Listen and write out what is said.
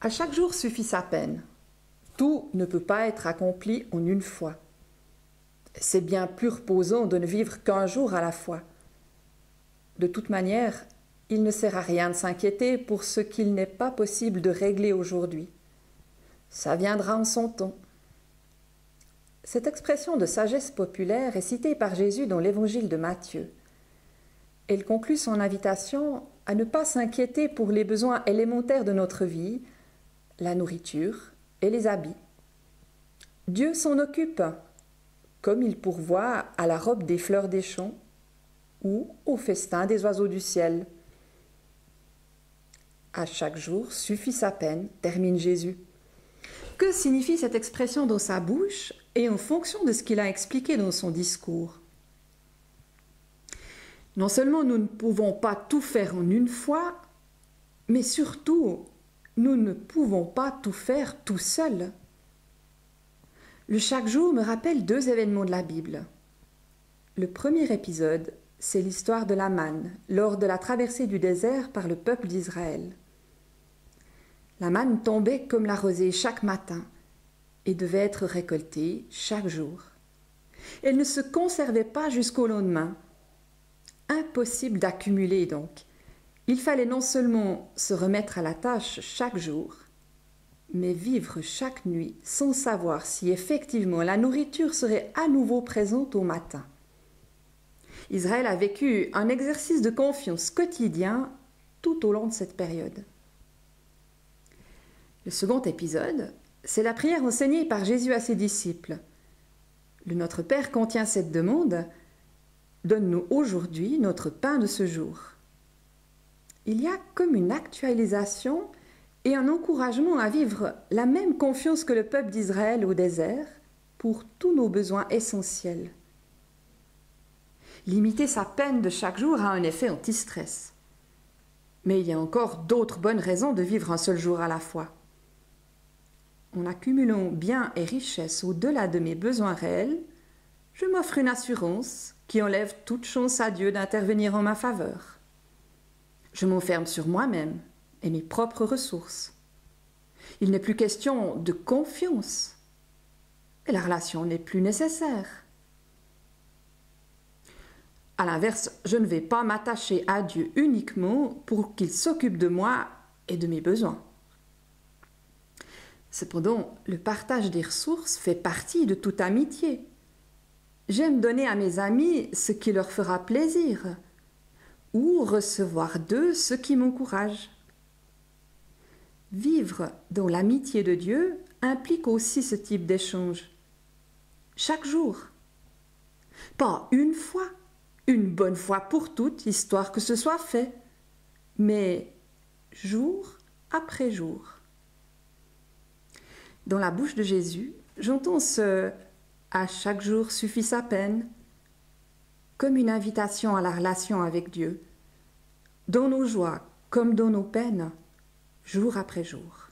À chaque jour suffit sa peine. Tout ne peut pas être accompli en une fois. C'est bien plus reposant de ne vivre qu'un jour à la fois. De toute manière, il ne sert à rien de s'inquiéter pour ce qu'il n'est pas possible de régler aujourd'hui. Ça viendra en son temps. Cette expression de sagesse populaire est citée par Jésus dans l'évangile de Matthieu. Elle conclut son invitation à ne pas s'inquiéter pour les besoins élémentaires de notre vie, la nourriture et les habits. Dieu s'en occupe, comme il pourvoit à la robe des fleurs des champs ou au festin des oiseaux du ciel. À chaque jour suffit sa peine, termine Jésus. Que signifie cette expression dans sa bouche et en fonction de ce qu'il a expliqué dans son discours? Non seulement nous ne pouvons pas tout faire en une fois, mais surtout, nous ne pouvons pas tout faire tout seuls. Le chaque jour me rappelle deux événements de la Bible. Le premier épisode, c'est l'histoire de la manne lors de la traversée du désert par le peuple d'Israël. La manne tombait comme la rosée chaque matin et devait être récoltée chaque jour. Elle ne se conservait pas jusqu'au lendemain. Impossible d'accumuler donc. Il fallait non seulement se remettre à la tâche chaque jour, mais vivre chaque nuit sans savoir si effectivement la nourriture serait à nouveau présente au matin. Israël a vécu un exercice de confiance quotidien tout au long de cette période. Le second épisode, c'est la prière enseignée par Jésus à ses disciples. Le Notre Père contient cette demande: donne-nous aujourd'hui notre pain de ce jour. Il y a comme une actualisation et un encouragement à vivre la même confiance que le peuple d'Israël au désert pour tous nos besoins essentiels. Limiter sa peine de chaque jour a un effet anti-stress. Mais il y a encore d'autres bonnes raisons de vivre un seul jour à la fois. En accumulant biens et richesses au-delà de mes besoins réels, je m'offre une assurance qui enlève toute chance à Dieu d'intervenir en ma faveur. Je m'enferme sur moi-même et mes propres ressources. Il n'est plus question de confiance. Et la relation n'est plus nécessaire. À l'inverse, je ne vais pas m'attacher à Dieu uniquement pour qu'il s'occupe de moi et de mes besoins. Cependant, le partage des ressources fait partie de toute amitié. J'aime donner à mes amis ce qui leur fera plaisir ou recevoir d'eux ce qui m'encourage. Vivre dans l'amitié de Dieu implique aussi ce type d'échange. Chaque jour. Pas une fois, une bonne fois pour toutes, histoire que ce soit fait, mais jour après jour. Dans la bouche de Jésus, j'entends ce « à chaque jour suffit sa peine » comme une invitation à la relation avec Dieu, dans nos joies comme dans nos peines, jour après jour.